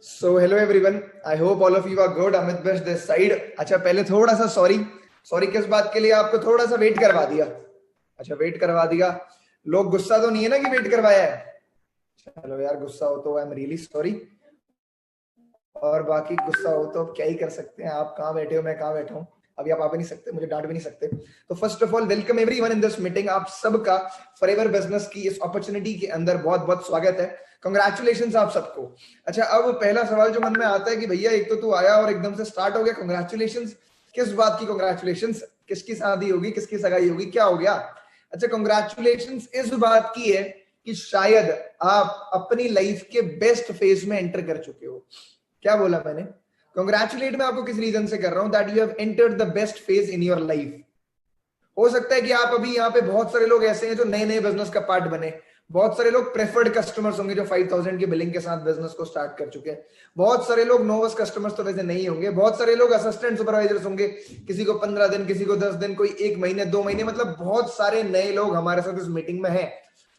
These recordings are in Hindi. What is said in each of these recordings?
So hello everyone. I hope all of you are good. Amit Best this side. अच्छा पहले थोड़ा सा सॉरी किस बात के लिए आपको थोड़ा सा वेट करवा दिया। अच्छा वेट करवा दिया। लोग गुस्सा तो नहीं है ना कि वेट करवाया है। चलो यार गुस्सा हो तो आई एम रियली सॉरी। और बाकी गुस्सा हो तो अब क्या ही कर सकते हैं। आप कहाँ बैठे हो, मैं कहाँ बैठा हूँ। अभी आप आ भी नहीं सकते, मुझे डांट भी नहीं सकते। तो first of all welcome everyone in this meeting. आप सबका फॉरएवर बिजनेस की इस अपॉर्चुनिटी के अंदर बहुत बहुत स्वागत है। कंग्रेचुलेशन आप सबको। अच्छा अब पहला सवाल जो मन में आता है कि भैया एक तो तू आया और एकदम से स्टार्ट हो गया कंग्रेचुलेशन। किस बात की कंग्रेचुलेशन? किसकी शादी होगी, किसकी सगाई होगी, क्या हो गया? अच्छा कंग्रेचुलेशन इस बात की है कि शायद आप अपनी लाइफ के बेस्ट फेज में एंटर कर चुके हो। क्या बोला मैंने? कंग्रेचुलेट मैं आपको किस रीजन से कर रहा हूं? That you have entered the best phase in your life. हो सकता है कि आप अभी यहाँ पे बहुत सारे लोग ऐसे हैं जो नए नए बिजनेस का पार्ट बने। बहुत सारे लोग प्रेफर्ड कस्टमर्स होंगे जो 5000 की बिलिंग के साथ बिजनेस को स्टार्ट कर चुके हैं। बहुत सारे लोग नोवस कस्टमर्स तो वैसे नहीं होंगे। बहुत सारे लोग असिस्टेंट सुपरवाइजर्स होंगे, किसी को 15 दिन, किसी को 10 दिन, कोई 1 महीने 2 महीने, मतलब बहुत सारे नए लोग हमारे साथ इस मीटिंग में हैं।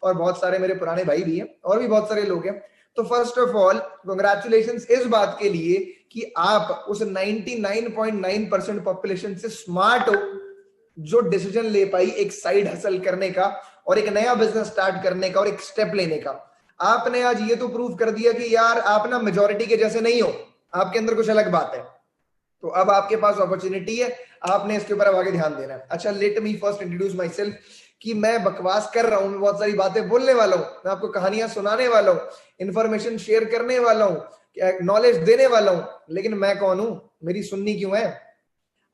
और बहुत सारे मेरे पुराने भाई भी हैं और भी बहुत सारे लोग हैं। तो फर्स्ट ऑफ ऑल कंग्रेचुलेशंस इस बात के लिए कि आप उस 99.9% पॉपुलेशन से स्मार्ट हो जो डिसीजन ले पाई एक साइड हसल करने का और एक नया बिजनेस स्टार्ट करने का और एक स्टेप लेने का। आपने आज ये तो प्रूव कर दिया कि यार आप ना मेजोरिटी के जैसे नहीं हो, आपके अंदर कुछ अलग बात है। तो अब आपके पास अपॉर्चुनिटी है, आपने इसके ऊपर अब आगे ध्यान देना है। अच्छा let me first introduce my self कि मैं बकवास कर रहा हूं, मैं बहुत सारी बातें बोलने वाला हूं, मैं आपको कहानियां सुनाने वाला हूं, इंफॉर्मेशन शेयर करने वाला हूं, नॉलेज देने वाला हूं, लेकिन मैं कौन हूं, मेरी सुननी क्यों है?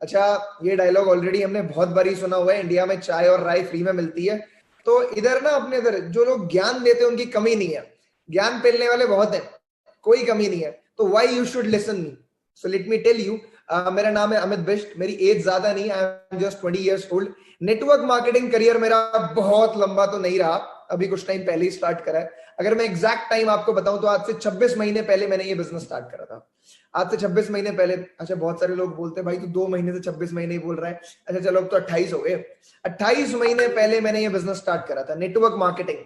अच्छा ये डायलॉग ऑलरेडी हमने बहुत बारी सुना हुआ है, इंडिया में चाय और राय फ्री में मिलती है। तो इधर ना अपने इधर जो लोग ज्ञान देते हैं उनकी कमी नहीं है, ज्ञान पेलने वाले बहुत हैं, कोई कमी नहीं है। तो why you should listen me? So let me tell you. मेरा नाम है अमित बिष्ट, मेरी एज ज्यादा नहीं है, I am just 20 years old. Network marketing career मेरा बहुत लंबा तो नहीं रहा, अभी कुछ टाइम पहले ही स्टार्ट करा है। अगर मैं एग्जैक्ट टाइम आपको बताऊं तो आज से 26 महीने पहले मैंने ये बिजनेस स्टार्ट करा था। आज से 26 महीने पहले। अच्छा बहुत सारे लोग बोलते हैं भाई तू 2 महीने से 26 महीने ही बोल रहा है। अच्छा चलो अब तो 28 हो गए। 28 महीने पहले मैंने ये बिजनेस स्टार्ट करा था, नेटवर्क मार्केटिंग।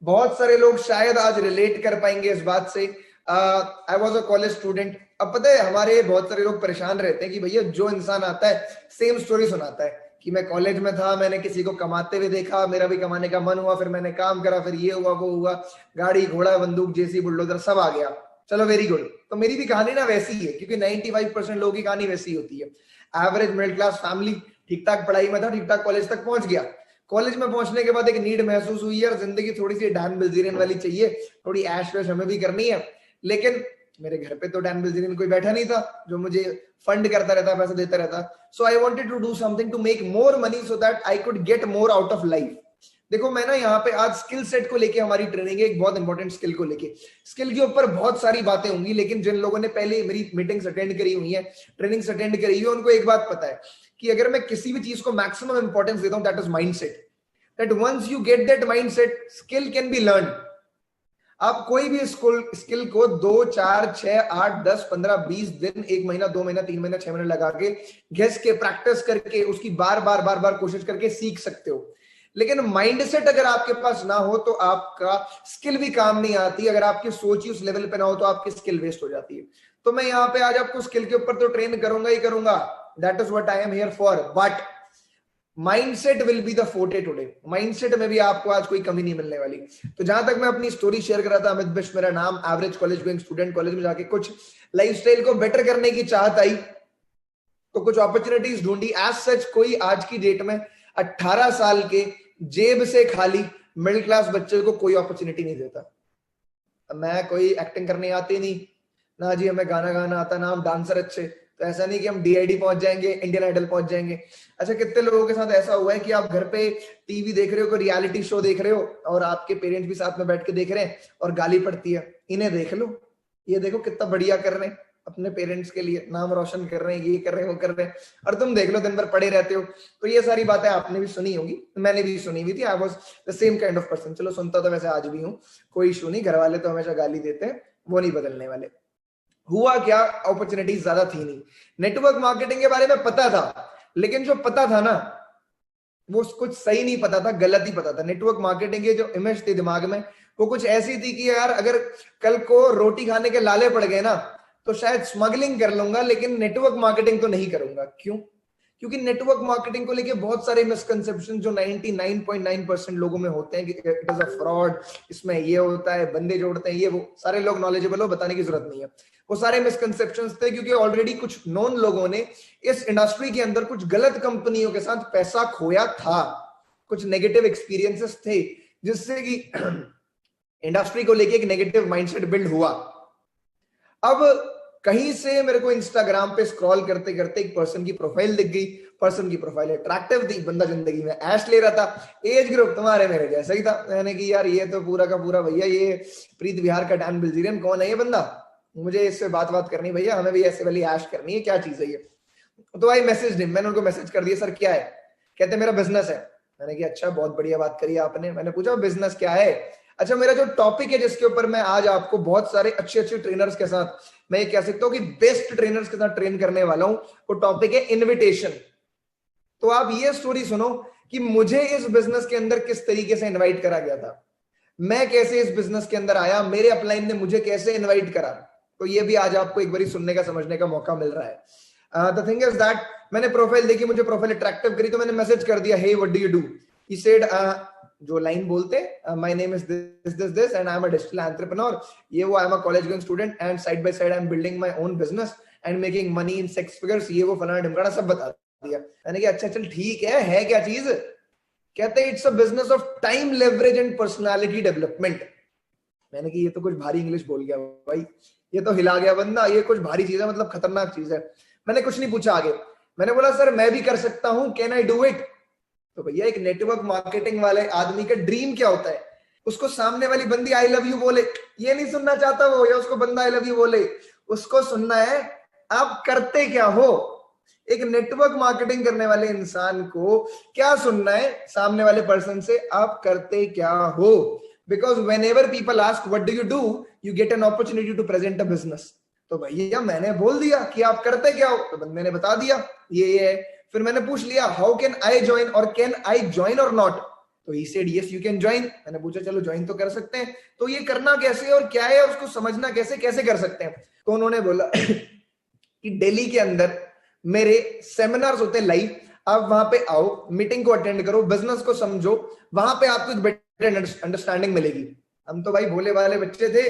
बहुत सारे लोग शायद आज रिलेट कर पाएंगे इस बात से। I was a college student. अब पता है हमारे बहुत सारे लोग परेशान रहते हैं कि भैया जो इंसान आता है सेम स्टोरी सुनाता है कि मैं कॉलेज में था, मैंने किसी को कमाते हुए देखा, मेरा भी कमाने का मन हुआ, फिर मैंने काम करा, फिर ये हुआ वो हुआ, गाड़ी घोड़ा बंदूक जेसी बुलडोजर सब आ गया। चलो वेरी गुड। तो मेरी भी कहानी ना वैसी ही है, क्योंकि 95% लोगों की कहानी वैसी होती है। एवरेज मिडिल क्लास फैमिली, ठीक ठाक पढ़ाई में था, ठीक ठाक कॉलेज तक पहुंच गया। कॉलेज में पहुंचने के बाद एक नीड महसूस हुई है और जिंदगी थोड़ी सी डैन बिल्जीरियन वाली चाहिए, थोड़ी ऐश वैश हमें भी करनी है। लेकिन मेरे घर पे तो डैन बिल्जीरियन कोई बैठा नहीं था जो मुझे फंड करता रहता, पैसा देता रहता। So I wanted to do something to make more money so that I could get more out of life. देखो मैं ना यहाँ पे आज स्किल सेट को लेके हमारी ट्रेनिंग है, एक बहुत इंपॉर्टेंट स्किल को लेके। स्किल के ऊपर बहुत सारी बातें होंगी, लेकिन जिन लोगों ने पहले मेरी मीटिंग्स अटेंड करी हुई है, ट्रेनिंग्स अटेंड करी हुई है, उनको एक बात पता है कि अगर मैं किसी भी चीज को मैक्सिमम इंपॉर्टेंस देता हूं, that is mindset. That once you get that mindset, skill can be learn. आप कोई भी स्किल को 2 4 6 8 10 15 20 दिन, 1 महीना 2 महीना 3 महीना 6 महीने लगा के घिस के प्रैक्टिस करके उसकी बार बार कोशिश करके सीख सकते हो। लेकिन माइंडसेट अगर आपके पास ना हो तो आपका स्किल भी काम नहीं आती। अगर आपकी सोच ही उस लेवल पे ना हो तो आपकी स्किल वेस्ट हो जाती है। तो मैं यहाँ पे आज आपको स्किल के ऊपर तो ट्रेन करूंगा ही करूंगा, that is what I am here for. But mindset will be the forte today. Mindset में भी आपको आज कोई कमी नहीं मिलने वाली। तो जहां तक मैं अपनी स्टोरी शेयर कर रहा था, अमित बिष्ट मेरा नाम, average college going student, college में जाके कुछ लाइफस्टाइल को बेटर करने की चाहत आई तो कुछ अपॉर्चुनिटीज ढूंढी। एज सच कोई आज की डेट में 18 साल के जेब से खाली मिडिल क्लास बच्चे को कोई अपॉर्चुनिटी नहीं देता। मैं कोई एक्टिंग करने आती नहीं ना जी, हमें गाना गाना आता ना, हम डांसर अच्छे, तो ऐसा नहीं कि हम डीआईडी पहुंच जाएंगे, इंडियन आइडल पहुंच जाएंगे। अच्छा कितने लोगों के साथ ऐसा हुआ है कि आप घर पे टीवी देख रहे हो, कोई रियलिटी शो देख रहे हो और आपके पेरेंट्स भी साथ में बैठ के देख रहे हैं और गाली पड़ती है, इन्हें देख लो, ये देखो कितना बढ़िया कर रहे हैं, अपने पेरेंट्स के लिए नाम रोशन कर रहे हैं, ये कर रहे हैं, वो कर रहे हैं, और तुम देख लो दिन भर पड़े रहते हो। तो ये सारी बातें आपने भी सुनी होंगी, मैंने भी सुनी हुई थी। I was the same kind of person. चलो सुनता तो वैसे आज भी हूँ, कोई इशू नहीं, घर वाले तो हमेशा गाली देते हैं, वो नहीं बदलने वाले। हुआ क्या, अपॉर्चुनिटीज ज्यादा थी नहीं। नेटवर्क मार्केटिंग के बारे में पता था, लेकिन जो पता था ना वो कुछ सही नहीं पता था, गलत ही पता था। नेटवर्क मार्केटिंग के जो इमेज थी दिमाग में वो कुछ ऐसी थी कि यार अगर कल को रोटी खाने के लाले पड़ गए ना तो शायद स्मगलिंग कर लूंगा, लेकिन नेटवर्क मार्केटिंग तो नहीं करूंगा। क्यों? क्योंकि नेटवर्क मार्केटिंग को लेके बहुत सारे मिसकंसेप्शन जो 99.9% लोगों में होते हैं कि इट इज अ फ्रॉड, इसमें ये होता है, बंदे जोड़ते हैं, ये वो सारे लोग नॉलेजेबल हो, बताने की जरूरत नहीं है। वो सारे मिसकंसेप्शंस थे क्योंकि ऑलरेडी कुछ नॉन लोगों ने इस इंडस्ट्री के अंदर कुछ गलत कंपनियों के साथ पैसा खोया था, कुछ नेगेटिव एक्सपीरियंसेस थे जिससे कि इंडस्ट्री को लेके एक नेगेटिव माइंडसेट बिल्ड हुआ। अब कहीं से मेरे को इंस्टाग्राम पे स्क्रॉल करते करते एक पर्सन की प्रोफाइल दिख गई। पर्सन की प्रोफाइल अट्रैक्टिव थी, बंदा जिंदगी में ऐश ले रहा था, एज ग्रुप तुम्हारे मेरे जैसा ही था। मैंने कि यार ये तो पूरा का पूरा भैया ये प्रीत बिहार का डैन बिल्जीरियन, कौन है ये बंदा, मुझे इससे बात करनी भैया, हमें भी ऐसे वाली ऐश करनी है, क्या चीज है ये। तो आई मैसेज हिम, मैंने उनको मैसेज कर दिया, सर क्या है? कहते मेरा बिजनेस है। मैंने कहा अच्छा बहुत बढ़िया बात करी आपने। मैंने पूछा बिजनेस क्या है? अच्छा मेरा जो टॉपिक है जिसके ऊपर मैं आज आपको बहुत सारे अच्छे अच्छे ट्रेनर्स के साथ, मैं ये कह सकता हूँ कि बेस्ट ट्रेनर्स के साथ ट्रेन करने वाला हूं, वो टॉपिक है इनविटेशन। तो आप ये स्टोरी सुनो कि मुझे इस बिजनेस के अंदर किस तरीके से इनवाइट करा गया था, मैं कैसे इस बिजनेस के अंदर आया, मेरे अपलाइन ने मुझे कैसे इनवाइट करा। तो ये भी आज आपको एक बारी सुनने का समझने का मौका मिल रहा है। द थिंग इज दैट मैंने प्रोफाइल देखी, मुझे प्रोफाइल अट्रैक्टिव करी, तो मैंने मैसेज कर दिया, hey what do you do? He said जो लाइन बोलते, my name is this and I am a digital entrepreneur, ये वो, I am a college going student and side by side I am building my own business and making money in 6 figures, ये वो फलाना ढिमकाना सब बता दिया। मैंने कहा अच्छा चल ठीक है क्या चीज? कहते हैं it's a business of time leverage and personality development. मैंने कहा ये तो कुछ भारी इंग्लिश बोल गया भाई, ये तो हिला गया बंदा, ये कुछ भारी चीज है, मतलब खतरनाक चीज है। मैंने कुछ नहीं पूछा आगे, मैंने बोला सर मैं भी कर सकता हूं, कैन आई डू इट? तो भैया एक नेटवर्क मार्केटिंग वाले आदमी का ड्रीम क्या होता है? उसको सामने वाली बंदी आई लव यू बोले, ये नहीं सुनना चाहता वो, या उसको बंदा आई लव यू बोले, उसको सुनना है आप करते क्या हो। एक नेटवर्क मार्केटिंग करने वाले इंसान को क्या सुनना है सामने वाले पर्सन से, आप करते क्या हो। Because whenever people ask what do you do, you get an opportunity to present a business. तो भैया मैंने बोल दिया कि आप करते क्या हो, तो बंदे ने बता दिया ये है। फिर मैंने पूछ लिया हाउ कैन आई ज्वाइन और कैन आई ज्वाइन और नॉट, तो he said yes you can join. मैंने पूछा चलो ज्वाइन तो कर सकते हैं, तो ये करना कैसे और क्या है, उसको समझना कैसे, कैसे कर सकते हैं? तो उन्होंने बोला कि दिल्ली के अंदर मेरे सेमिनार्स होते हैं लाइव, आप वहां पे आओ, मीटिंग को अटेंड करो, बिजनेस को समझो, वहां पे आपको एक बेटर अंडरस्टैंडिंग मिलेगी। हम तो भाई भोले वाले बच्चे थे,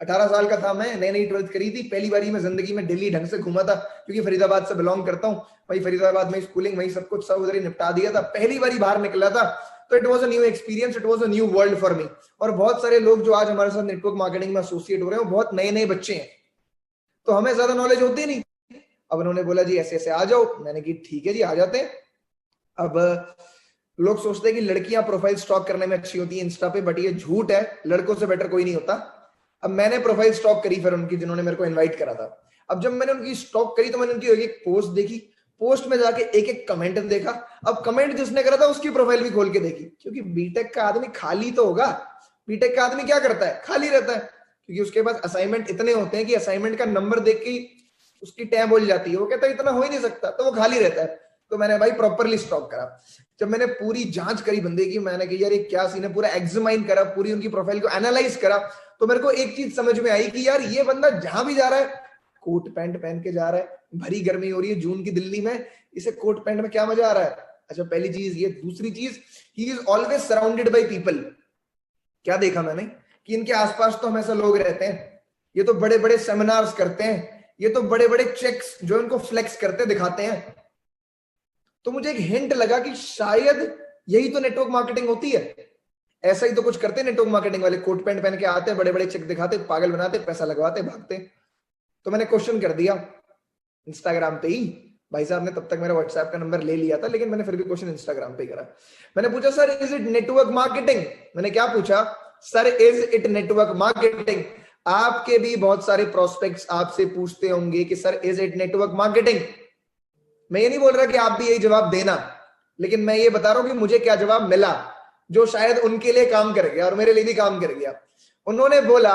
18 साल का था मैं, नई नई 12th करी थी, पहली बारी में जिंदगी में दिल्ली ढंग से घूमा था, क्योंकि फरीदाबाद से बिलोंग करता हूँ, वही फरीदाबाद में स्कूलिंग, वही सब कुछ सब उधर ही निपटा दिया था, पहली बारी बाहर निकला था। तो it was a new experience, it was a new world for me. और बहुत सारे लोग जो आज हमारे साथ नेटवर्क मार्केटिंग में एसोसिएट हो रहे हैं, वो बहुत नए नए बच्चे हैं, तो हमें ज्यादा नॉलेज होती नहीं। अब उन्होंने बोला जी ऐसे ऐसे आ जाओ, मैंने की ठीक है जी आ जाते हैं। अब लोग सोचते हैं कि लड़कियां प्रोफाइल स्टॉक करने में अच्छी होती है इंस्टा पे, बट ये झूठ है, लड़कों से बेटर कोई नहीं होता। अब मैंने प्रोफाइल स्टॉक करी फिर उनकी, जिन्होंने मेरे को इनवाइट करा था। अब जब मैंने उनकी स्टॉक करी तो मैंने उनकी एक पोस्ट देखी, पोस्ट में जाके एक एक कमेंट देखा। अब कमेंट जिसने करा था उसकी प्रोफाइल भी खोल के देखी, क्योंकि बीटेक का आदमी खाली तो होगा, बीटेक का आदमी क्या करता है, खाली रहता है, क्योंकि उसके पास असाइनमेंट इतने होते हैं कि असाइनमेंट का नंबर देख के उसकी टैब बोल जाती है, वो कहता है इतना हो ही नहीं सकता, तो वो खाली रहता है। तो मैंने भाई प्रॉपरली स्टॉक करा, जब मैंने पूरी जांच करी बंदे की, मैंने कहा यार ये क्या सीन है, पूरा एग्जामाइन करा, पूरी उनकी प्रोफाइल को एनालाइज करा, तो मेरे को एक चीज समझ में आई कि यार ये बंदा जहां भी जा रहा है कोट पैंट पहन के जा रहा है, भरी गर्मी हो रही है जून की दिल्ली में, इसे कोट पैंट में क्या मजा आ रहा है। अच्छा पहली चीज ये, दूसरी चीज he is always surrounded by people. क्या देखा मैंने कि इनके आसपास तो हमेशा लोग रहते हैं, ये तो बड़े बड़े सेमिनार्स करते हैं, ये तो बड़े बड़े चेक्स जो इनको फ्लेक्स करते दिखाते हैं। तो मुझे एक हिंट लगा कि शायद यही तो नेटवर्क मार्केटिंग होती है, ऐसा ही तो कुछ करते हैं नेटवर्क मार्केटिंग वाले, कोट पैंट पहन के आते, बड़े बड़े चेक दिखाते, पागल बनाते, पैसा लगवाते, भागते। तो मैंने क्वेश्चन कर दिया इंस्टाग्राम पे ही, भाई साहब ने तब तक मेरा व्हाट्सएप का नंबर ले लिया था, लेकिन मैंने फिर भी क्वेश्चन इंस्टाग्राम पे करा। मैंने पूछा sir is it network marketing? मैंने क्या पूछा, sir is it network marketing? आपके भी बहुत सारे प्रोस्पेक्ट्स आपसे पूछते होंगे कि sir is it network marketing. मैं ये नहीं बोल रहा कि आप भी यही जवाब देना, लेकिन मैं ये बता रहा हूं कि मुझे क्या जवाब मिला, जो शायद उनके लिए काम कर गया और मेरे लिए भी काम कर गया। उन्होंने बोला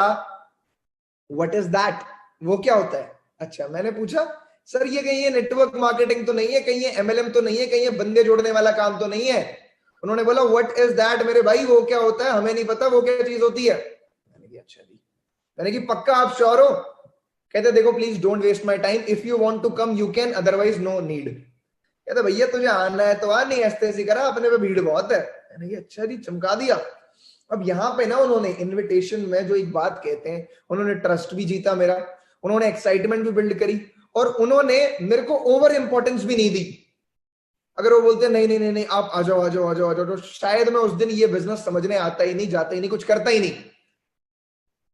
व्हाट इज दैट, वो क्या होता है? अच्छा मैंने पूछा सर ये कहीं ये नेटवर्क मार्केटिंग तो नहीं है, कहीं ये एमएलएम तो नहीं है, कहीं ये बंदे जोड़ने वाला काम तो नहीं है? उन्होंने बोला व्हाट इज दैट मेरे भाई, वो क्या होता है, हमें नहीं पता वो क्या चीज होती है। मैंने कहा अच्छा जी, मैंने कि पक्का आप श्योर हो? कहते देखो please don't waste my time, if you want to come you can, otherwise no need. कहते भैया तुझे आना है तो आ, नहीं ऐसे करा, अपने पे भीड़ बहुत है। मैंने कहा अच्छा जी, चमका दिया। अब यहाँ पे ना उन्होंने इनविटेशन में जो एक बात कहते हैं, उन्होंने ट्रस्ट भी जीता मेरा, उन्होंने एक्साइटमेंट भी बिल्ड करी, और उन्होंने मेरे को ओवर इंपॉर्टेंस भी नहीं दी। अगर वो बोलते नहीं नहीं नहीं नहीं आप आ जाओ आ जाओ आ जाओ आ जाओ, तो शायद मैं उस दिन ये बिजनेस समझने आता ही नहीं, जाता ही नहीं, कुछ करता ही नहीं।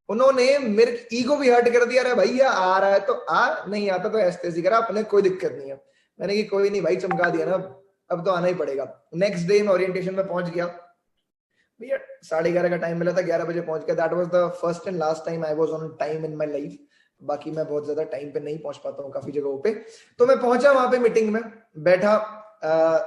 उन्होंने मेरे ईगो भी हर्ट कर दिया, अरे भैया आ रहा है तो आ, नहीं आता तो ऐसे करा, अपने कोई दिक्कत नहीं है। मैंने कि कोई नहीं भाई, चमका दिया ना, अब तो आना ही पड़ेगा। नेक्स्ट डे मैं ओरिएंटेशन में पहुंच गया भैया, 11:30 का टाइम मिला था, 11 बजे पहुंच गया। That was the first and last time I was on time in my life. बाकी मैं बहुत ज्यादा टाइम पे नहीं पहुंच पाता हूँ काफी जगहों पे। तो मैं पहुंचा वहां पे मीटिंग में, बैठा,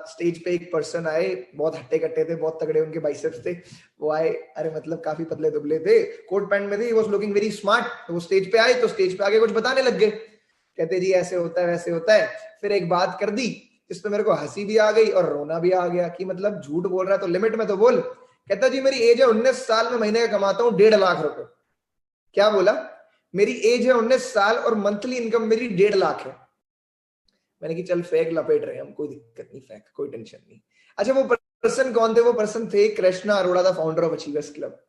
स्टेज पे एक पर्सन आए, बहुत हट्टे कट्टे थे, बहुत तगड़े उनके बाइसेप्स थे। वो आए, अरे मतलब काफी पतले दुबले थे, कोट पैंट में थे, he was looking very smart. तो वो स्टेज पे आए, तो स्टेज पे आके कुछ बताने लग गए, कहते जी ऐसे होता है वैसे होता है। फिर एक बात कर दी जिसपे मेरे को हंसी भी आ गई और रोना भी आ गया कि मतलब झूठ बोल रहा है तो लिमिट में तो बोल। कहता जी मेरी एज है 19 साल, में महीने का कमाता हूँ 1.5 लाख रुपए। क्या बोला? मेरी एज है 19 साल और मंथली इनकम मेरी 1.5 लाख है। मैंने कि चल फेक लपेट रहे हैं हम, कोई दिक्कत नहीं, फेक, कोई टेंशन नहीं। अच्छा वो पर्सन कौन थे? वो पर्सन थे Krishna Arora, the founder of achievers club.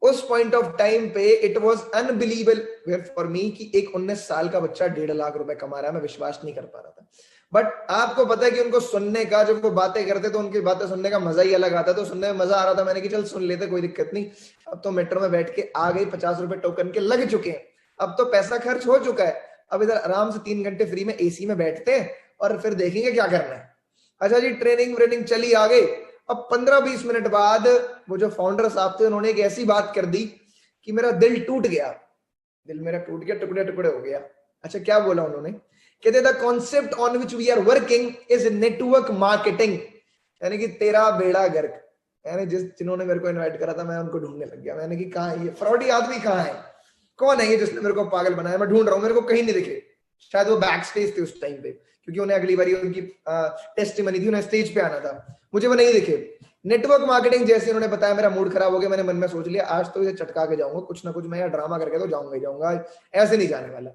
उस पॉइंट ऑफ टाइम पे it was unbelievable for me कि एक 19 साल का बच्चा 1.5 लाख रुपए कमा रहा है। मैं विश्वास नहीं कर पा रहा था। बट आपको पता है कि उनको सुनने का, जब वो बातें करते तो उनकी बातें सुनने का मजा ही अलग आता, तो सुनने में मजा आ रहा था। मैंने कि चल सुन लेते, कोई दिक्कत नहीं। अब तो मेट्रो में बैठ के आ गई, 50 रुपए टोकन के लग चुके हैं, अब तो पैसा खर्च हो चुका है। अब इधर आराम से 3 घंटे फ्री में एसी में बैठते हैं और फिर देखेंगे क्या करना है। अच्छा जी, ट्रेनिंग व्रेनिंग चली, आ गई। अब 15-20 मिनट बाद वो जो फाउंडर साहब थे, उन्होंने एक ऐसी बात कर दी कि मेरा दिल टूट गया। दिल मेरा टूट गया, टुकड़े टुकड़े हो गया। अच्छा क्या बोला उन्होंने? कहते the concept on which we are working is network marketing, यानी कि तेरा बेड़ा गर्क। यानी जिन्होंने मेरे को इनवाइट करा था, मैं उनको ढूंढने लग गया। मैंने कि कहाँ है ये फ्रॉडी आदमी, कहाँ है, कौन है ये जिसने मेरे को पागल बनाया? मैं ढूंढ रहा हूँ, मेरे को कहीं नहीं दिखे। शायद वो बैक स्टेज थे उस टाइम पे, क्योंकि उन्हें अगली बारी उनकी टेस्टिमनी थी, उन्हें स्टेज पे आना था, मुझे वो नहीं दिखे। नेटवर्क मार्केटिंग जैसे उन्होंने बताया, मेरा मूड खराब हो गया। मैंने मन में सोच लिया आज तो इसे चटका के जाऊंगा, कुछ ना कुछ मैं यार ड्रामा करके तो जाऊंगा ही जाऊंगा, ऐसे नहीं जाने वाला।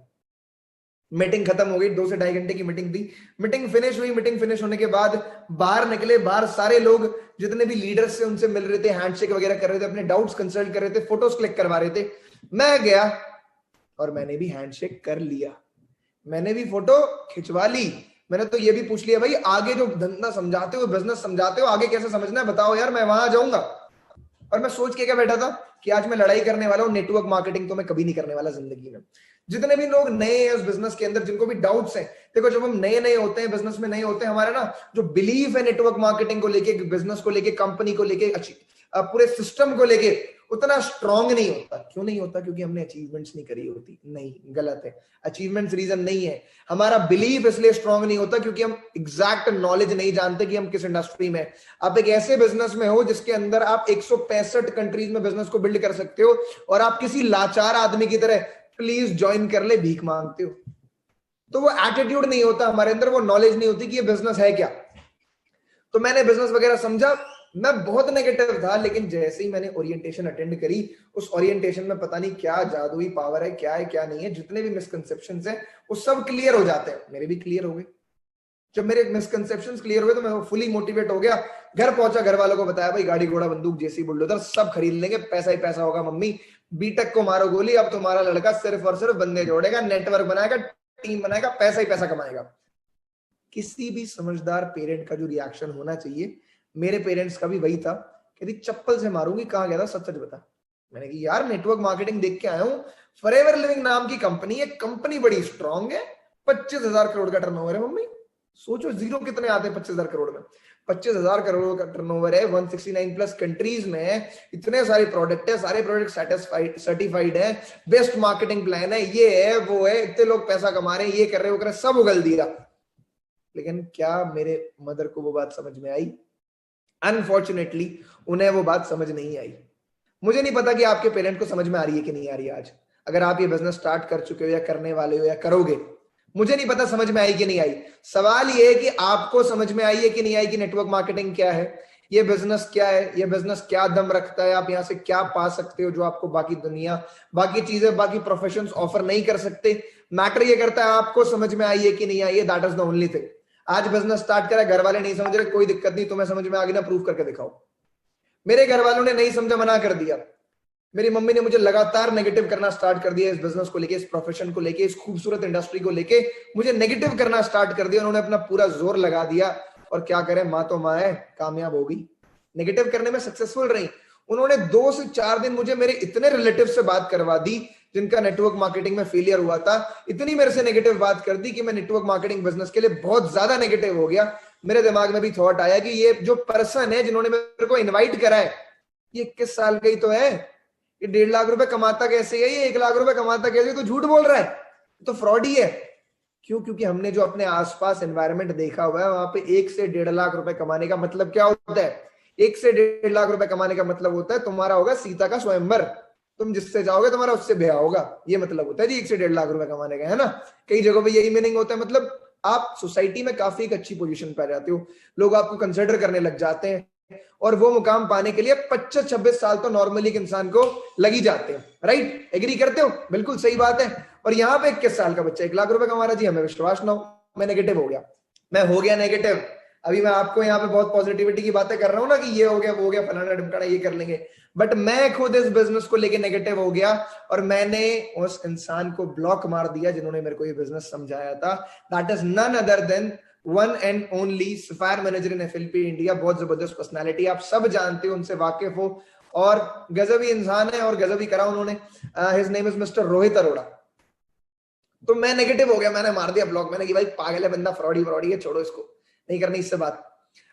मीटिंग खत्म हो गई, 2 से 2.5 घंटे की मीटिंग थी। मीटिंग फिनिश हुई। मीटिंग फिनिश होने के बाद बाहर निकले, बाहर सारे लोग जितने भी लीडर्स से उनसे मिल रहे थे, हैंडशेक वगैरह कर रहे थे, अपने डाउट्स कंसल्ट कर रहे थे, फोटोज क्लिक करवा रहे थे। मैं गया और मैंने भी हैंडशेक कर लिया, मैंने भी फोटो खिंचवा ली। मैंने तो ये भी पूछ लिया भाई आगे जो धंधा समझाते हो, बिजनेस समझाते हो, आगे कैसे समझना है बताओ यार, मैं वहां जाऊंगा। और मैं सोच के क्या बैठा था कि आज मैं लड़ाई करने वाला हूँ, नेटवर्क मार्केटिंग तो मैं कभी नहीं करने वाला जिंदगी में। जितने भी लोग नए हैं उस बिजनेस के अंदर, जिनको भी डाउट्स हैं, देखो जब हम नए नए होते हैं, बिजनेस में नए होते हैं, हमारा ना जो बिलीफ है नेटवर्क मार्केटिंग को लेके, बिजनेस को लेके, कंपनी को लेके, पूरे सिस्टम को लेके, उतना स्ट्रांग नहीं होता। क्यों नहीं होता? क्योंकि हमने अचीवमेंट्स नहीं करी होती। नहीं, गलत है, अचीवमेंट्स रीजन नहीं है। हमारा बिलीफ इसलिए स्ट्रांग नहीं होता क्योंकि हम एग्जैक्ट नॉलेज नहीं जानते कि हम किस इंडस्ट्री में। आप एक ऐसे बिजनेस में हो जिसके अंदर आप 165 कंट्रीज में बिजनेस को बिल्ड कर सकते हो, और आप किसी लाचार आदमी की तरह प्लीज ज्वाइन कर ले भीख मांगते हो। तो वो एटीट्यूड नहीं होता हमारे अंदर, वो नॉलेज नहीं होती कि ये बिजनेस है क्या। तो मैंने बिजनेस वगैरह समझा, मैं बहुत नेगेटिव था, लेकिन जैसे ही मैंने ओरिएंटेशन अटेंड करी, उस ओरिएंटेशन में पता नहीं क्या जादुई पावर है, क्या नहीं है। जितने भी मिसकंसेप्शंस हैं वो सब क्लियर हो जाते हैं। मेरे भी क्लियर हो गए। जब मेरे मिसकंसेप्शंस क्लियर हुए तो मैं फुली मोटिवेट हो गया। घर पहुंचा, घर वालों को बताया भाई गाड़ी घोड़ा बंदूक जेसी बुलडोजर सब खरीद लेंगे, पैसा ही पैसा होगा। मम्मी बीटेक को मारो गोली, अब तुम्हारा लड़का सिर्फ और सिर्फ बंदे जोड़ेगा, नेटवर्क बनाएगा, टीम बनाएगा, पैसा ही पैसा कमाएगा। किसी भी समझदार पेरेंट का जो रिएक्शन होना चाहिए, मेरे पेरेंट्स का भी वही था। कहती चप्पल से मारूंगी, कहाँ गया था, सच सच बता। मैंने कहा यार नेटवर्क मार्केटिंग देख के आया हूँ, फॉरएवर लिविंग नाम की कंपनी है, कंपनी बड़ी स्ट्रांग है, 25,000 करोड़ का टर्नओवर है। मम्मी सोचो जीरो कितने आते हैं 25,000 करोड़ में। 25,000 करोड़ का टर्नओवर है, 169 प्लस कंट्रीज में, इतने सारे प्रोडक्ट है, सारे प्रोडक्ट सेटिस्फाइड सर्टिफाइड है, बेस्ट मार्केटिंग प्लान है, ये है वो है, इतने लोग पैसा कमा रहे हैं, ये कर रहे हैं, वो कर रहे हैं, सब उगल दिया। लेकिन क्या मेरे मदर को वो बात समझ में आई? अनफॉर्चुनेटली उन्हें वो बात समझ नहीं आई। मुझे नहीं पता कि आपके पेरेंट को समझ में आ रही है कि नहीं आ रही है आज, अगर आप ये बिजनेस स्टार्ट कर चुके हो या करने वाले हो या करोगे। मुझे नहीं पता समझ में आई कि नहीं आई। सवाल ये है कि आपको समझ में आई है कि नहीं आई कि नेटवर्क मार्केटिंग क्या है, ये बिजनेस क्या है, ये बिजनेस क्या दम रखता है, आप यहाँ से क्या पा सकते हो जो आपको बाकी दुनिया, बाकी चीजें, बाकी प्रोफेशंस ऑफर नहीं कर सकते। मैटर ये करता है आपको समझ में आई है कि नहीं आई है, that is the only thing. आज बिजनेस स्टार्ट करा, घर वाले नहीं समझ रहे, कोई दिक्कत नहीं, तुम्हें समझ में आ गई ना, प्रूव करके दिखाओ। मेरे घर वालों ने नहीं समझा, मना कर दिया। मेरी मम्मी ने मुझे लगातार नेगेटिव करना स्टार्ट कर दिया, इस बिजनेस को लेके, इस प्रोफेशन को लेके, इस खूबसूरत इंडस्ट्री को लेके मुझे नेगेटिव करना स्टार्ट कर दिया। उन्होंने अपना पूरा जोर लगा दिया, और क्या करें, माँ तो माँ है, कामयाब होगी, नेगेटिव करने में सक्सेसफुल रही। उन्होंने 2 से 4 दिन मुझे मेरे इतने रिलेटिव से बात करवा दी जिनका नेटवर्क मार्केटिंग में फेलियर हुआ था, इतनी मेरे से नेगेटिव बात कर दी कि मैं नेटवर्क मार्केटिंग बिजनेस के लिए बहुत ज्यादा नेगेटिव हो गया। मेरे दिमाग में भी थॉट आया कि ये जो पर्सन है जिन्होंने मेरे को इन्वाइट करा है, ये 21 साल का ही तो है, ये 1.5 लाख रुपए कमाता कैसे है, ये 1 लाख रुपए कमाता कैसे है, तो झूठ बोल रहा है, तो फ्रॉड ही है। क्यों? क्योंकि हमने जो अपने आसपास एनवायरनमेंट देखा हुआ है, वहां पे 1 से 1.5 लाख रुपए कमाने का मतलब क्या होता है? 1 से 1.5 लाख रुपए कमाने का मतलब होता है तुम्हारा होगा सीता का स्वयंवर, तुम जिससे जाओगे तुम्हारा उससे ब्याह होगा, ये मतलब होता है जी 1 से 1.5 लाख रुपए कमाने का, है ना। कई जगहों पे यही मीनिंग होता है, मतलब आप सोसाइटी में काफी एक अच्छी पोजीशन पे आ जाते हो, लोग आपको कंसिडर करने लग जाते हैं, और वो मुकाम पाने के लिए 25-26 साल तो नॉर्मली एक इंसान को लग ही जाते हैं। राइट? एग्री करते हो? बिल्कुल सही बात है। और यहाँ पे 21 साल का बच्चा 1 लाख रुपए कमा रहा, जी हमें विश्वास ना हो। मैं नेगेटिव हो गया, मैं हो गया नेगेटिव। अभी मैं आपको यहाँ पे बहुत पॉजिटिविटी की बातें कर रहा हूँ ना, कि ये हो गया, वो हो गया, फलाना ढिमकाना, ये कर लेंगे, बट मैं खुद इस बिजनेस को लेके नेगेटिव हो गया, और मैंने उस इंसान को ब्लॉक मार दिया जिन्होंने मेरे को ये बिजनेस समझाया था। That is none other than one and only sapphire manager in FLP India. बहुत जबरदस्त पर्सनालिटी, आप सब जानते हो, उनसे वाकिफ हो, और गजबी इंसान है, और गजबी करा उन्होंने। His name is mister Rohit Arora. तो मैं नेगेटिव हो गया, मैंने मार दिया ब्लॉक। मैंने कि भाई पागल है बंदा, फ्रॉडी है, छोड़ो इसको, नहीं करनी इससे बात।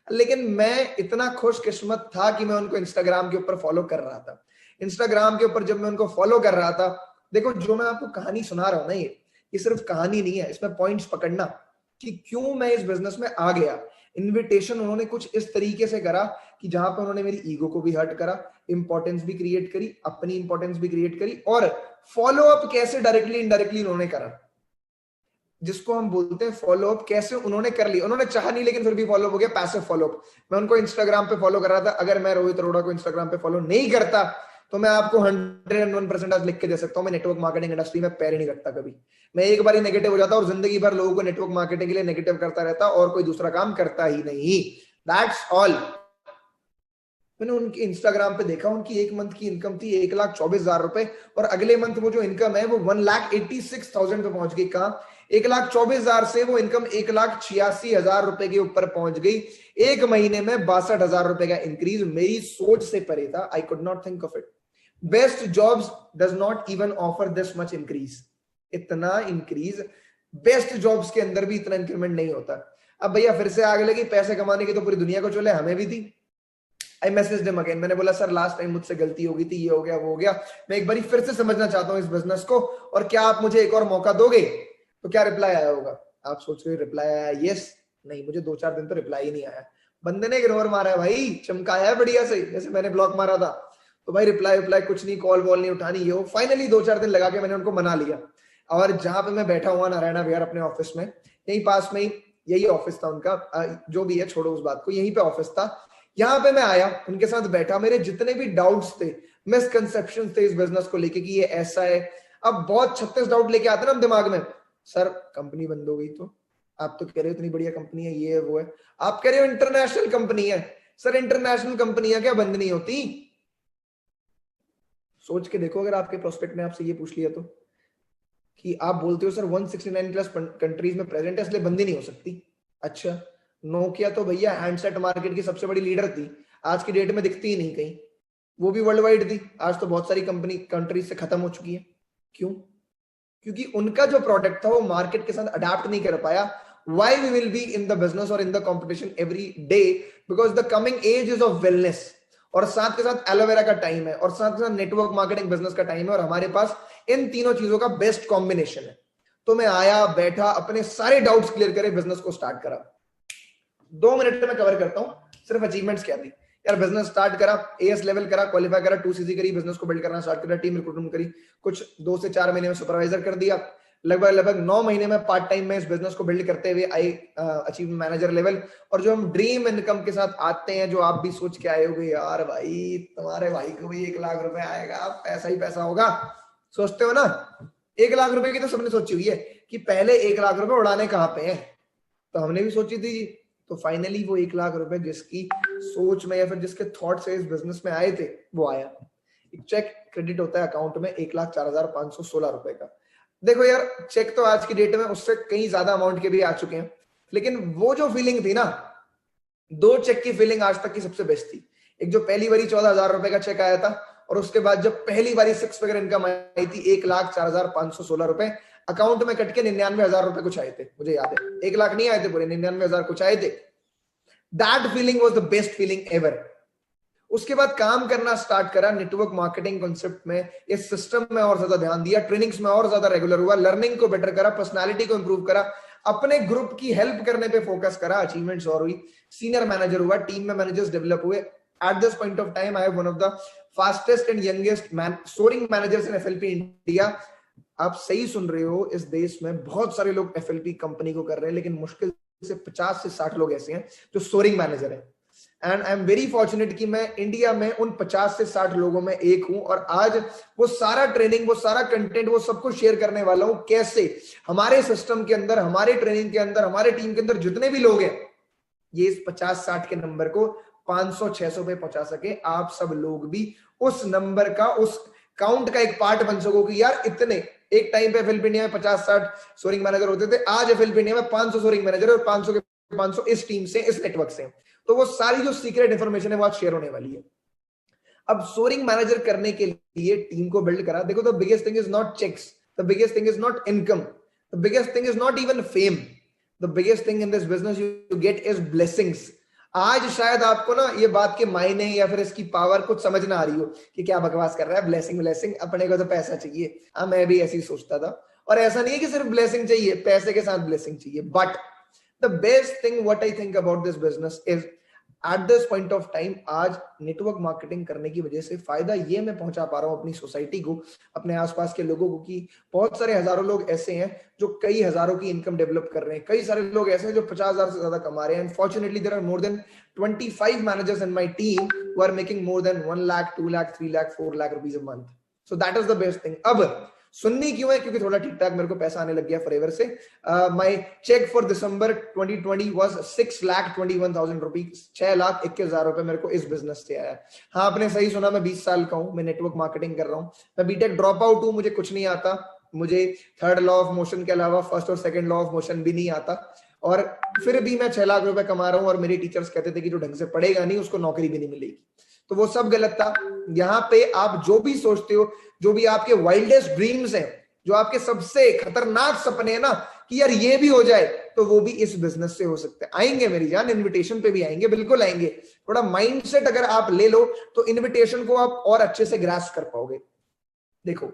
लेकिन मैं इतना खुशकिस्मत था कि मैं उनको इंस्टाग्राम के ऊपर फॉलो कर रहा था। इंस्टाग्राम के ऊपर जब मैं उनको फॉलो कर रहा था, देखो जो मैं आपको कहानी सुना रहा हूं ना, ये सिर्फ कहानी नहीं है, इसमें पॉइंट्स पकड़ना कि क्यों मैं इस बिजनेस में आ गया। इनविटेशन उन्होंने कुछ इस तरीके से करा कि जहां पर उन्होंने मेरी ईगो को भी हर्ट करा, इंपॉर्टेंस भी क्रिएट करी, अपनी इंपॉर्टेंस भी क्रिएट करी, और फॉलो अप कैसे डायरेक्टली इनडायरेक्टली उन्होंने करा, जिसको हम बोलते हैं फॉलो अप, कैसे उन्होंने कर लिया। उन्होंने चाहा नहीं, लेकिन फिर भी फॉलो अप हो गया, पैसिव फॉलो अप। मैं उनको इंस्टाग्राम पे फॉलो कर रहा था। अगर मैं रोहित अरोड़ा को इंस्टाग्राम पे फॉलो नहीं करता तो मैं आपको 101% आज लिख के दे सकता हूं, मैं नेटवर्क मार्केटिंग इंडस्ट्री में पैर ही नहीं रखता कभी। मैं एक बार ही नेगेटिव हो जाता और जिंदगी भर लोगों को नेटवर्क मार्केटिंग के लिए नेगेटिव करता रहता, और कोई दूसरा काम करता ही नहीं। That's all. मैंने उनके इंस्टाग्राम पे देखा, उनकी एक मंथ की इनकम थी 1,24,000 रुपए, और अगले मंथ वो जो इनकम है वो 1,86,000 पे पहुंच गई। कहा 1,24,000 से वो इनकम 1,86,000 रुपए के ऊपर पहुंच गई। एक महीने में 62,000 रुपए का इंक्रीज मेरी सोच से परे था। I could not think of it. Best jobs does not even offer this much increase. इतना इंक्रीज बेस्ट जॉब्स के अंदर भी इतना इंक्रीमेंट नहीं होता। अब भैया फिर से आगे लगी, पैसे कमाने की तो पूरी दुनिया को चले, हमें भी थी। आई मैसेज हिम अगेन, मैंने बोला सर लास्ट टाइम मुझसे गलती हो गई थी, ये हो गया, वो हो गया, मैं एक बार फिर से समझना चाहता हूँ इस बिजनेस को, और क्या आप मुझे एक और मौका दोगे? तो क्या रिप्लाई आया होगा? आप सोच रहे हो रिप्लाई आया यस? नहीं, मुझे 2-4 दिन तो रिप्लाई ही नहीं आया। बंदे ने इग्नोर मारा है भाई, चमकाया है बढ़िया से, जैसे मैंने ब्लॉक मारा था। तो भाई रिप्लाई कुछ नहीं, कॉल वॉल नहीं उठानी, ये हो। फाइनली 2-4 दिन लगा के मैंने उनको मना लिया, और जहां पे मैं बैठा हुआ नारायणा विहार अपने ऑफिस में, यही पास में ही, यही ऑफिस था उनका, जो भी है छोड़ो उस बात को, यहीं पे ऑफिस था। यहाँ पे मैं आया, उनके साथ बैठा, मेरे जितने भी डाउट्स थे, मिसकंसेप्शन थे इस बिजनेस को लेके कि ये ऐसा है। अब बहुत 36 डाउट लेके आते ना हम दिमाग में, सर कंपनी बंद हो गई तो आप तो कह रहे हो इतनी बढ़िया कंपनी है, ये है वो है, आप कह रहे हो इंटरनेशनल कंपनी है, सर इंटरनेशनल कंपनियां क्या बंद नहीं होती? सोच के देखो, अगर आपके प्रोस्पेक्ट ने आपसे ये पूछ लिया तो, कि आप बोलते हो सर 169 प्लस कंट्रीज में प्रेजेंट है इसलिए बंद ही नहीं हो सकती। अच्छा, नोकिया तो भैया हैंडसेट मार्केट की सबसे बड़ी लीडर थी, आज की डेट में दिखती ही नहीं कहीं, वो भी वर्ल्ड वाइड थी, आज तो बहुत सारी कंपनी कंट्रीज से खत्म हो चुकी है। क्यों? क्योंकि उनका जो प्रोडक्ट था वो मार्केट के साथ अडेप्ट नहीं कर पाया। Why we will be in the business or in the competition every day? Because the coming age is of wellness, और साथ के साथ एलोवेरा का टाइम है, और साथ के साथ नेटवर्क मार्केटिंग बिजनेस का टाइम है, और हमारे पास इन तीनों चीजों का बेस्ट कॉम्बिनेशन है। तो मैं आया, बैठा, अपने सारे डाउट्स क्लियर करे, बिजनेस को स्टार्ट करा। 2 मिनट में कवर करता हूं सिर्फ अचीवमेंट्स क्या थी यार। बिजनेस स्टार्ट करा, एएस लेवल करा, क्वालिफाई करा, 2CC करी, बिजनेस को बिल्ड करना स्टार्ट करा, टीम रिक्रूटमेंट करी, कुछ 2 से 4 महीने में सुपरवाइजर कर दिया। लगभग लगभग 9 महीने में पार्ट टाइम में इस बिजनेस को बिल्ड करते हुए आई अचीव मैनेजर लेवल। और जो हम ड्रीम इनकम के साथ आते हैं, जो आप भी सोच के आए होगे यार भाई तुम्हारे भाई को भी 1 लाख रुपए आएगा, पैसा ही पैसा होगा, सोचते हो ना। 1 लाख रुपए की तो सबने सोची हुई है कि पहले 1 लाख रुपए उड़ाने कहाँ पे हैं, तो हमने भी सोची थी। तो फाइनली वो 1 लाख रुपए जिसकी सोच में या फिर जिसके थॉट से इस बिजनेस में आए थे वो आया। एक चेक क्रेडिट होता है अकाउंट में 1,04,516 रुपए का। देखो यार चेक तो आज की डेट में उससे कहीं ज्यादा अमाउंट के भी आ चुके हैं, लेकिन वो जो फीलिंग थी ना, 2 चेक की फीलिंग आज तक की सबसे बेस्ट थी। एक जो पहली बारी 14,000 रुपए का चेक आया था, और उसके बाद जब पहली बारी 6 फिगर इनकम आई थी 1,04,516 रुपए अकाउंट में कट के 99,000 रुपए कुछ आए थे, मुझे याद है 1 लाख नहीं आए थे पूरे, 99,000 कुछ आए थे। That feeling was the best feeling ever. उसके बाद काम करना स्टार्ट करा नेटवर्क मार्केटिंग कॉन्सेप्ट में, इस सिस्टम में और ज्यादा ध्यान दिया, ट्रेनिंग्स में और ज्यादा रेगुलर हुआ, लर्निंग को बेटर करा, पर्सनालिटी को इंप्रूव करा, अपने ग्रुप की हेल्प करने पे फोकस करा, अचीवमेंट्स और हुई, सीनियर मैनेजर हुआ, टीम में मैनेजर्स डेवलप हुए। At this point of time I have one of the fastest and youngest soaring managers in FLP India. आप सही सुन रहे हो, इस देश में बहुत सारे लोग एफएलपी कंपनी को कर रहे हैं, लेकिन मुश्किल से 50 से 60 लोग ऐसे हैं जो सोरिंग मैनेजर हैं। And I am very fortunate कि मैं इंडिया में उन 50 से 60 लोगों में एक हूं, और आज वो सारा ट्रेनिंग, वो सारा कंटेंट, वो सब कुछ शेयर करने वाला हूं। कैसे हमारे सिस्टम के अंदर, हमारे ट्रेनिंग के अंदर, हमारे टीम के अंदर जितने भी लोग हैं, ये इस 50-60 के नंबर को 500-600 पे पहुंचा सके। आप सब लोग भी उस नंबर का, उस काउंट का एक पार्ट बन सको कि यार इतने, एक टाइम पे एफएलपी इंडिया में 50-60 सोरिंग मैनेजर होते थे, आज एफएलपी इंडिया में 500 सोरिंग मैनेजर, और 500 के 500 इस टीम से, इस नेटवर्क से। तो वो सारी जो सीक्रेट इंफॉर्मेशन है वो आज शेयर होने वाली है। अब सोरिंग मैनेजर करने के लिए टीम को बिल्ड करा। देखो, the biggest thing is not cheques, the biggest thing is not income, the biggest thing is not even fame, the biggest thing in this business you get is blessings. आज शायद आपको ना ये बात के मायने या फिर इसकी पावर कुछ समझ ना आ रही हो कि क्या बकवास कर रहा है, ब्लेसिंग ब्लेसिंग, अपने को तो पैसा चाहिए। हाँ, मैं भी ऐसे ही सोचता था, और ऐसा नहीं है कि सिर्फ ब्लेसिंग चाहिए, पैसे के साथ ब्लेसिंग चाहिए। But the best thing what I think about this business is eight this point of time, आज नेटवर्क मार्केटिंग करने की वजह से फायदा ये मैं पहुंचा पा रहा हूं अपनी सोसाइटी को, अपने आसपास के लोगों को, कि बहुत सारे हजारों लोग ऐसे हैं जो कई हजारों की इनकम डेवलप कर रहे हैं, कई सारे लोग ऐसे हैं जो 50,000 से ज्यादा कमा रहे हैं। And fortunately there are more than 25 managers in my team who are making more than 1 lakh, 2 lakh, 3 lakh, 4 lakh rupees a month. So that is the best thing. अब सुननी क्यों है? क्योंकि थोड़ा ठीक ठाक मेरे को पैसा आने लग गया फॉरएवर से। My cheque for December 2020 was 6,21,000 rupees, 6,21,000 रुपए मेरे को इस बिजनेस से आया। हाँ, आपने सही सुना, मैं 20 साल का हूं, मैं नेटवर्क मार्केटिंग कर रहा हूं, मैं बीटेक ड्रॉप आउट हूं, मुझे कुछ नहीं आता, मुझे थर्ड लॉ ऑफ मोशन के अलावा फर्स्ट और सेकंड लॉ ऑफ मोशन भी नहीं आता, और फिर भी मैं 6 लाख रुपए कमा रहा हूं। और मेरे टीचर्स कहते थे कि जो ढंग से पढ़ेगा नहीं उसको नौकरी भी नहीं मिलेगी। तो वो सब गलत था। यहाँ पे आप जो भी सोचते हो, जो भी आपके वाइल्डेस्ट ड्रीम्स हैं, जो आपके सबसे खतरनाक सपने हैं ना कि यार ये भी हो जाए, तो वो भी इस बिजनेस से हो सकते हैं। आएंगे मेरी जान, इनविटेशन पे भी आएंगे, बिल्कुल आएंगे। थोड़ा माइंडसेट अगर आप ले लो तो इनविटेशन को आप और अच्छे से ग्रास्प कर पाओगे। देखो,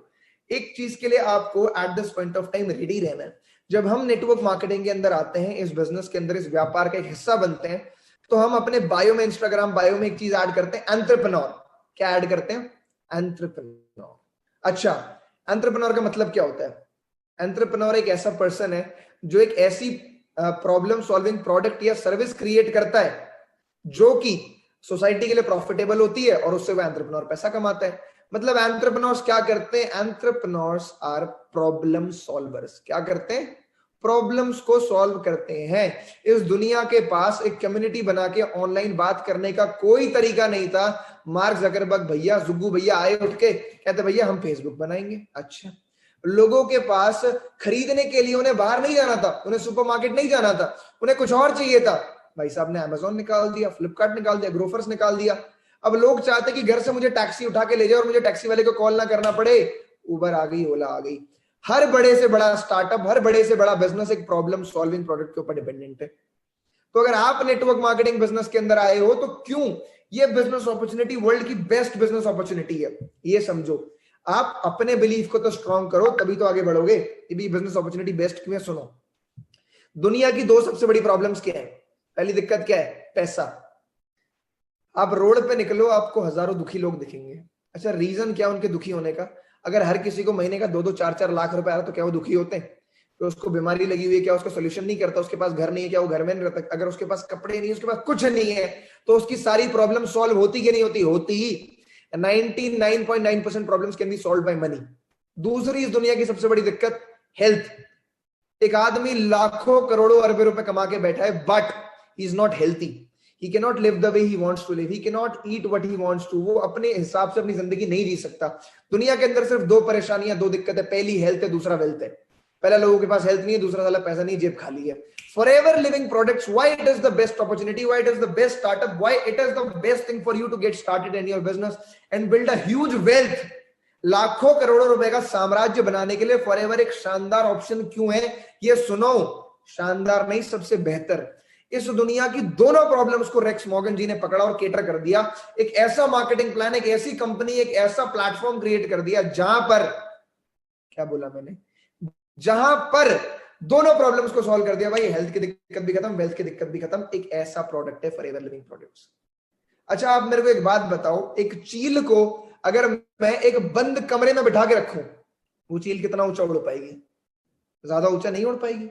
एक चीज के लिए आपको eight this point of time ready रहना है। जब हम नेटवर्क मार्केटिंग के अंदर आते हैं, इस बिजनेस के अंदर, इस व्यापार का एक हिस्सा बनते हैं, तो हम अपने बायो में, इंस्टाग्राम बायो में एक चीज ऐड करते हैं, एंटरप्रेन्योर। क्या ऐड करते हैं? एंटरप्रेन्योर। अच्छा, एंटरप्रेन्योर का मतलब क्या होता है? एंटरप्रेन्योर एक ऐसा पर्सन है जो एक ऐसी प्रॉब्लम सॉल्विंग प्रोडक्ट या सर्विस क्रिएट करता है जो कि सोसाइटी के लिए प्रॉफिटेबल होती है, और उससे वो एंटरप्रेन्योर पैसा कमाता है। मतलब एंटरप्रेन्योर्स क्या करते हैं? Entrepreneurs are problem solvers. क्या करते हैं? प्रॉब्लम्स को सॉल्व करते हैं। इस दुनिया के पास एक कम्युनिटी बना के ऑनलाइन बात करने का कोई तरीका नहीं था। मार्क जकरबर्ग भैया, जुग्गू भैया आए उठ के, कहते भैया हम फेसबुक बनाएंगे। अच्छा, लोगों के पास खरीदने के लिए उन्हें बाहर नहीं जाना था, उन्हें सुपरमार्केट नहीं जाना था, उन्हें कुछ और चाहिए था। भाई साहब ने अमेजोन निकाल दिया, फ्लिपकार्ट निकाल दिया, ग्रोफर्स निकाल दिया। अब लोग चाहते कि घर से मुझे टैक्सी उठा के ले जाए और मुझे टैक्सी वाले को कॉल ना करना पड़े। उबर आ गई, ओला आ गई। हर बड़े से बड़ा स्टार्टअप, हर बड़े से बड़ा बिजनेस एक प्रॉब्लम सॉल्विंग प्रोडक्ट के ऊपर डिपेंडेंट है। तो अगर आप नेटवर्क मार्केटिंग बिजनेस के अंदर आए हो, तो क्यों ये बिजनेस अपॉर्चुनिटी वर्ल्ड की बेस्ट बिजनेस अपॉर्चुनिटी है, ये समझो। आप अपने बिलीफ को तो स्ट्रॉन्ग करो, तभी तो आगे बढ़ोगे। ये भी बिजनेस अपॉर्चुनिटी बेस्ट क्यों है, सुनो। दुनिया की 2 सबसे बड़ी प्रॉब्लम्स क्या है? पहली दिक्कत क्या है? पैसा। आप रोड पे निकलो, आपको हजारों दुखी लोग दिखेंगे। अच्छा, रीजन क्या उनके दुखी होने का? अगर हर किसी को महीने का 2-4 लाख रुपए आ रहा तो क्या वो दुखी होते हैं? तो उसको बीमारी लगी हुई है, क्या उसका सोल्यूशन नहीं करता? उसके पास घर नहीं है, क्या वो घर में नहीं रहता? अगर उसके पास कपड़े नहीं है, उसके पास कुछ नहीं है, तो उसकी सारी प्रॉब्लम सॉल्व होती कि नहीं होती? होती ही। 99.9% problems can be solve by money. दूसरी इस दुनिया की सबसे बड़ी दिक्कत हेल्थ। एक आदमी लाखों करोड़ों अरबों रुपए कमा के बैठा है, but he is not healthy. He can not live the way he wants to live, he can not eat what he wants to. वो अपने हिसाब से अपनी जिंदगी नहीं जी सकता। दुनिया के अंदर सिर्फ दो परेशानियां, दो दिक्कतें, पहली हेल्थ है, दूसरा वेल्थ है। पहला, लोगों के पास हेल्थ नहीं है, दूसरा साला पैसा नहीं, जेब खाली है। Forever Living Products, why it is the best opportunity, why it is the best startup, why it is the best thing for you to get started in your business and build a huge wealth, लाखों करोड़ों रुपए का साम्राज्य बनाने के लिए फॉरएवर एक शानदार ऑप्शन क्यों है? ये सुनो, शानदार नहीं, सबसे बेहतर। इस दुनिया की दोनों प्रॉब्लम्स को रेक्स मॉर्गन जी ने पकड़ा और केटर कर दिया। एक ऐसा मार्केटिंग प्लान, एक ऐसी कंपनी, एक ऐसा प्लेटफॉर्म क्रिएट कर दिया जहां पर, क्या बोला मैंने, जहां पर दोनों प्रॉब्लम्स को सॉल्व कर दिया। भाई हेल्थ की दिक्कत भी खत्म, वेल्थ की दिक्कत भी खत्म। एक ऐसा प्रोडक्ट है फॉरएवर लिविंग प्रोडक्ट्स। अच्छा, आप मेरे को एक बात बताओ, एक चील को अगर मैं एक बंद कमरे में बिठा के रखूं, वो चील कितना ऊंचा उड़ पाएगी? ज्यादा ऊंचा नहीं उड़ पाएगी।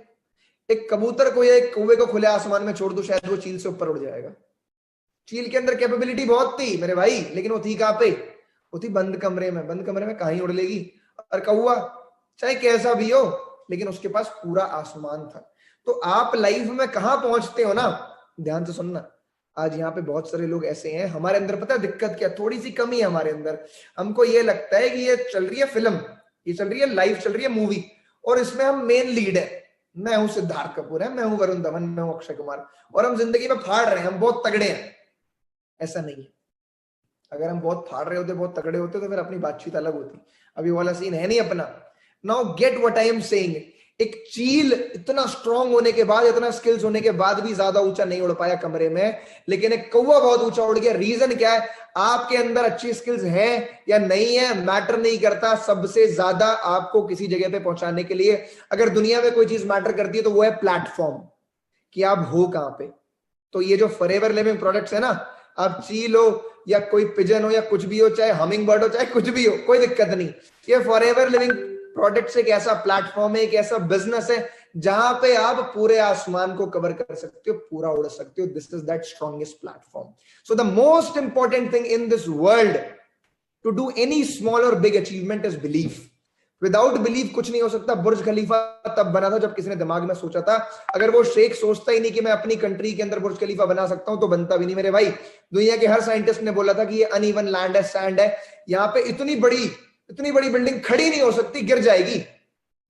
एक कबूतर को या एक कौवे को खुले आसमान में छोड़ दो, शायद वो चील से ऊपर उड़ जाएगा। चील के अंदर कैपेबिलिटी बहुत थी मेरे भाई, लेकिन वो थी कहां पे? वो थी बंद कमरे में। बंद कमरे में कहां ही उड़ लेगी। और कौवा चाहे कैसा भी हो, लेकिन उसके पास पूरा आसमान था। तो आप लाइफ में कहां पहुंचते हो ना, ध्यान से सुनना। आज यहाँ पे बहुत सारे लोग ऐसे हैं, हमारे अंदर पता है दिक्कत क्या? थोड़ी सी कमी है हमारे अंदर। हमको ये लगता है कि ये चल रही है फिल्म, ये चल रही है लाइफ, चल रही है मूवी, और इसमें हम मेन लीड है। मैं हूं सिद्धार्थ कपूर है, मैं हूं वरुण धवन, मैं हूं अक्षय कुमार, और हम जिंदगी में फाड़ रहे हैं, हम बहुत तगड़े हैं। ऐसा नहीं है। अगर हम बहुत फाड़ रहे होते, बहुत तगड़े होते, तो फिर अपनी बातचीत अलग होती। अभी वाला सीन है नहीं अपना। Now get what I am saying. एक चील इतना स्ट्रांग होने के बाद, इतना स्किल्स होने के बाद भी ज्यादा ऊंचा नहीं उड़ पाया कमरे में, लेकिन एक कौवा बहुत ऊंचा उड़ गया। रीजन क्या है? आपके अंदर अच्छी स्किल्स हैं या नहीं है, मैटर नहीं करता। सबसे ज्यादा आपको किसी जगह पे पहुंचाने के लिए अगर दुनिया में कोई चीज मैटर करती है तो वो है प्लेटफॉर्म, कि आप हो कहां पे। तो ये जो फॉरएवर लिविंग प्रोडक्ट्स है ना, आप चील हो या कोई पिजन हो या कुछ भी हो, चाहे हमिंग बर्ड हो, चाहे कुछ भी हो, कोई दिक्कत नहीं। ये फॉरएवर लिविंग प्रोडक्ट्स एक ऐसा प्लेटफॉर्म है, एक ऐसा बिजनेस है जहां पे आप पूरे आसमान को कवर कर सकते हो, पूरा उड़ सकते हो। This is that strongest platform. So the most important thing in this world to do any small or big achievement is belief. Without believe कुछ नहीं हो सकता। बुर्ज खलीफा तब बना था जब किसी ने दिमाग में सोचा था। अगर वो शेख सोचता ही नहीं कि मैं अपनी कंट्री के अंदर बुर्ज खलीफा बना सकता हूं, तो बनता भी नहीं मेरे भाई। दुनिया के हर साइंटिस्ट ने बोला था कि ये अनइवन लैंड है, सैंड है, यहाँ पे इतनी बड़ी बिल्डिंग खड़ी नहीं हो सकती, गिर जाएगी।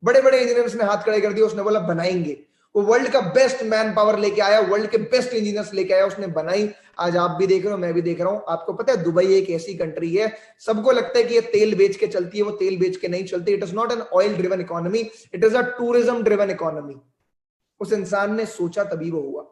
बड़े बड़े इंजीनियर्स ने हाथ खड़े कर दिए, उसने बोला बनाएंगे। वो वर्ल्ड का बेस्ट मैन पावर लेके आया, वर्ल्ड के बेस्ट इंजीनियर्स लेके आया, उसने बनाई। आज आप भी देख रहे हो, मैं भी देख रहा हूं। आपको पता है दुबई एक ऐसी कंट्री है, सबको लगता है कि ये तेल बेच के चलती है, वो तेल बेच के नहीं चलती। It is not an oil driven economy, it is a tourism driven economy. उस इंसान ने सोचा तभी वो हुआ।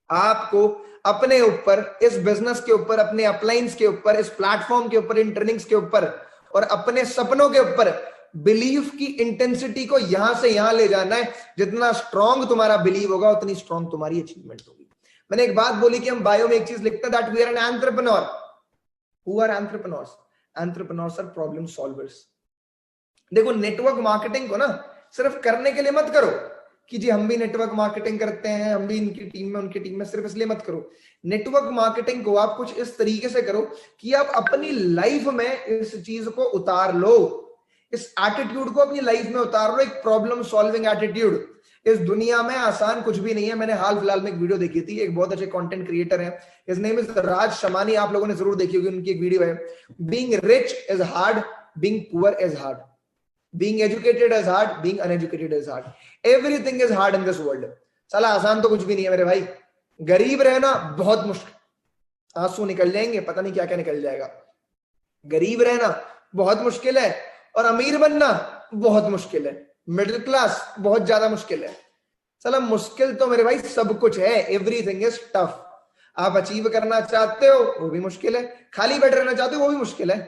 आपको अपने ऊपर, इस बिजनेस के ऊपर, अपने अपलाइंस के ऊपर, इस प्लेटफॉर्म के ऊपर, इन ट्रेनिंग्स के ऊपर और अपने सपनों के ऊपर बिलीफ की इंटेंसिटी को यहां से यहां ले जाना है। जितना स्ट्रांग तुम्हारा बिलीव होगा, उतनी स्ट्रांग तुम्हारी अचीवमेंट होगी। मैंने एक बात बोली कि हम बायो में एक चीज लिखते हैं, that we are an entrepreneur. Who are entrepreneurs? Entrepreneurs are problem solvers. देखो, नेटवर्क मार्केटिंग को ना सिर्फ करने के लिए मत करो कि जी हम भी नेटवर्क मार्केटिंग करते हैं, हम भी इनकी टीम में, उनकी टीम में, सिर्फ इसलिए मत करो। नेटवर्क मार्केटिंग को आप कुछ इस तरीके से करो कि आप अपनी लाइफ में इस चीज को उतार लो, इस एटीट्यूड को अपनी लाइफ में उतार लो, एक प्रॉब्लम सॉल्विंग एटीट्यूड। इस दुनिया में आसान कुछ भी नहीं है। मैंने हाल फिलहाल में एक वीडियो देखी थी, एक बहुत अच्छे कंटेंट क्रिएटर हैं, हिज नेम इज राज शमानी, आप लोगों ने जरूर देखी होगी, उनकी एक वीडियो है, being rich is hard, being poor is hard, being educated is hard, being uneducated is hard, everything is hard in this world. साला आसान तो कुछ भी नहीं है मेरे भाई। गरीब रहना बहुत मुश्किल, आंसू निकल जाएंगे, पता नहीं क्या क्या निकल जाएगा। गरीब रहना बहुत मुश्किल है, और अमीर बनना बहुत मुश्किल है। मिडिल क्लास बहुत ज्यादा मुश्किल है। साला मुश्किल तो मेरे भाई सब कुछ है, एवरीथिंग इज टफ। आप अचीव करना चाहते हो वो भी मुश्किल है, खाली बैठे रहना चाहते हो वो भी मुश्किल है।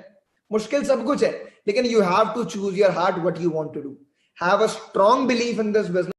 मुश्किल सब कुछ है, लेकिन you have to choose your heart, what you want to do. Have a strong belief in this business.